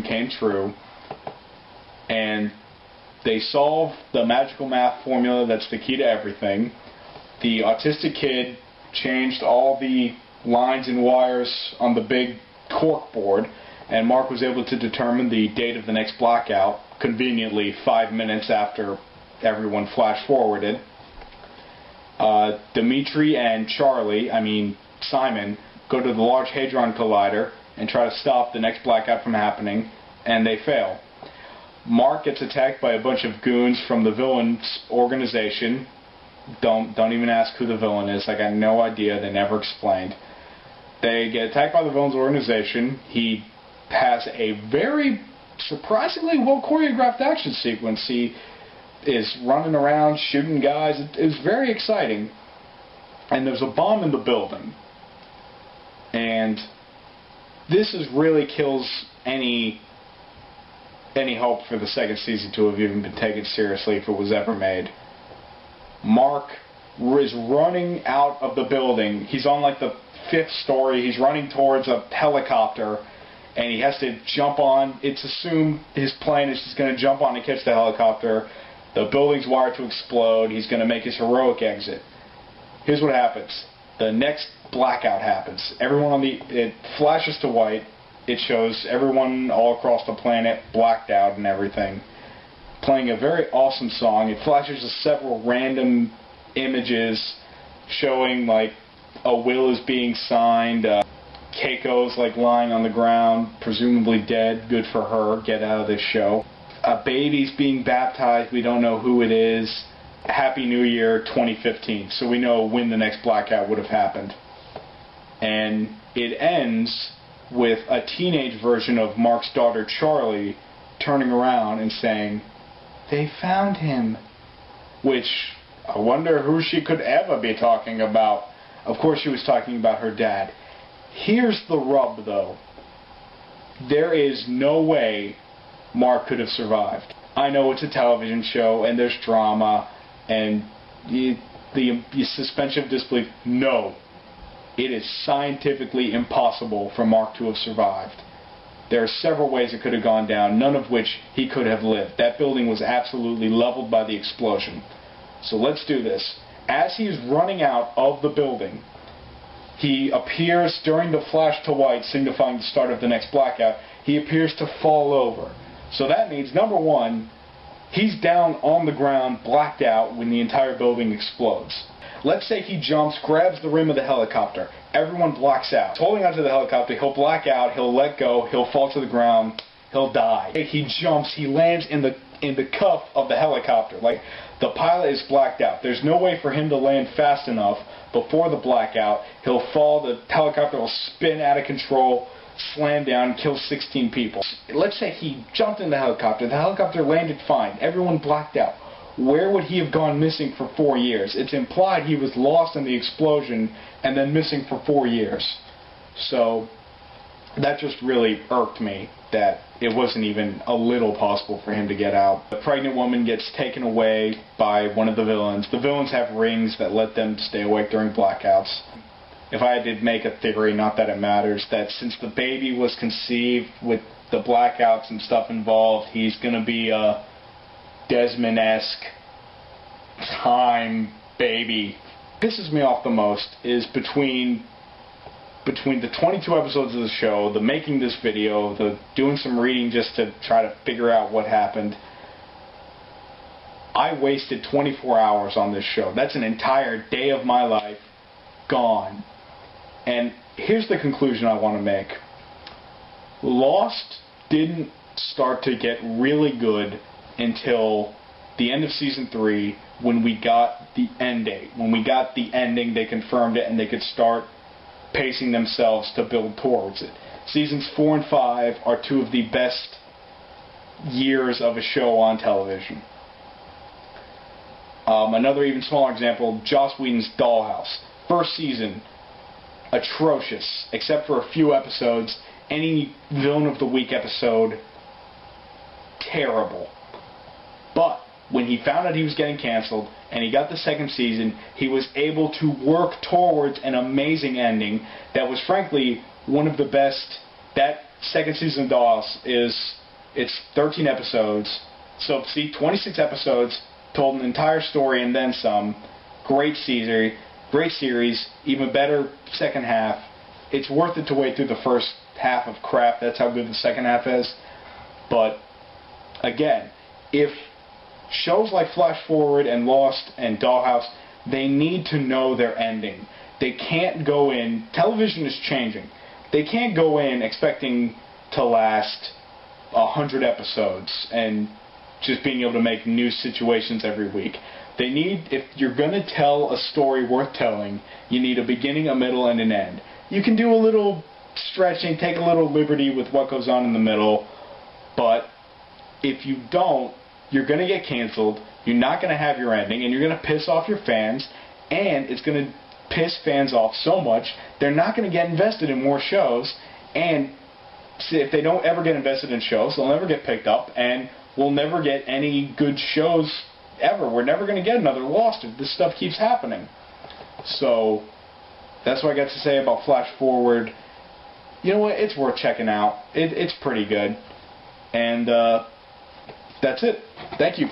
dream came true, and they solve the magical math formula that's the key to everything. The autistic kid changed all the lines and wires on the big cork board, and Mark was able to determine the date of the next blackout, conveniently 5 minutes after everyone flash forwarded. Dimitri and Simon, go to the Large Hadron Collider and try to stop the next blackout from happening, and they fail. Mark gets attacked by a bunch of goons from the villain's organization. Don't even ask who the villain is. I got no idea. They never explained. They get attacked by the villain's organization. He has a very surprisingly well choreographed action sequence. He is running around shooting guys. It's very exciting. And there's a bomb in the building. And this really kills any hope for the second season to have even been taken seriously if it was ever made. Mark is running out of the building. He's on like the 5th story. He's running towards a helicopter, and he has to jump on. It's assumed his plane is just going to jump on and catch the helicopter. The building's wired to explode. He's going to make his heroic exit. Here's what happens. The next blackout happens. It flashes to white. It shows everyone all across the planet blacked out and everything, playing a very awesome song. It flashes to several random images showing like a will is being signed. Keiko's like lying on the ground, presumably dead. Good for her. Get out of this show. A baby's being baptized. We don't know who it is. Happy New Year 2015. So we know when the next blackout would have happened. And it ends with a teenage version of Mark's daughter Charlie turning around and saying, "They found him." Which, I wonder who she could ever be talking about. Of course she was talking about her dad. Here's the rub, though. There is no way Mark could have survived. I know it's a television show and there's drama and the suspension of disbelief. No. It is scientifically impossible for Mark to have survived. There are several ways it could have gone down, none of which he could have lived. That building was absolutely leveled by the explosion. So let's do this. As he is running out of the building, he appears during the flash to white, signifying the start of the next blackout. He appears to fall over. So that means, number one, he's down on the ground, blacked out, when the entire building explodes. Let's say he jumps, grabs the rim of the helicopter. Everyone blacks out. Holding onto the helicopter, he'll black out, he'll let go, he'll fall to the ground, he'll die. He jumps, he lands in the cuff of the helicopter. Like, the pilot is blacked out. There's no way for him to land fast enough before the blackout. He'll fall, the helicopter will spin out of control, slam down, and kill 16 people. Let's say he jumped in the helicopter landed fine, everyone blacked out. Where would he have gone missing for 4 years? It's implied he was lost in the explosion and then missing for 4 years. So that just really irked me that it wasn't even a little possible for him to get out. The pregnant woman gets taken away by one of the villains. The villains have rings that let them stay awake during blackouts. If I had to make a theory, not that it matters, that since the baby was conceived with the blackouts and stuff involved, he's going to be a Desmond-esque time baby. What pisses me off the most is between the 22 episodes of the show, the making this video, the doing some reading just to try to figure out what happened, I wasted 24 hours on this show. That's an entire day of my life gone. And here's the conclusion I want to make. Lost didn't start to get really good until the end of Season 3, when we got the end date. When we got the ending, they confirmed it, and they could start pacing themselves to build towards it. Seasons 4 and 5 are two of the best years of a show on television. Another even smaller example, Joss Whedon's Dollhouse. First season, atrocious, except for a few episodes. Any Villain of the Week episode, terrible. But when he found out he was getting canceled and he got the second season, he was able to work towards an amazing ending that was frankly one of the best. That second season of Dollhouse it's 13 episodes. So see, 26 episodes told an entire story and then some. Great series, even better second half. It's worth it to wait through the first half of crap. That's how good the second half is. But again, if shows like Flash Forward and Lost and Dollhouse, they need to know their ending. They can't go in. Television is changing. They can't go in expecting to last 100 episodes and just being able to make new situations every week. They need, if you're going to tell a story worth telling, you need a beginning, a middle, and an end. You can do a little stretching, take a little liberty with what goes on in the middle, but if you don't, you're going to get canceled, you're not going to have your ending, and you're going to piss off your fans, and it's going to piss fans off so much, they're not going to get invested in more shows, and if they don't ever get invested in shows, they'll never get picked up, and we'll never get any good shows ever. We're never going to get another Lost if this stuff keeps happening. So, that's what I got to say about Flash Forward. You know what? It's worth checking out. It's pretty good. And that's it. Thank you.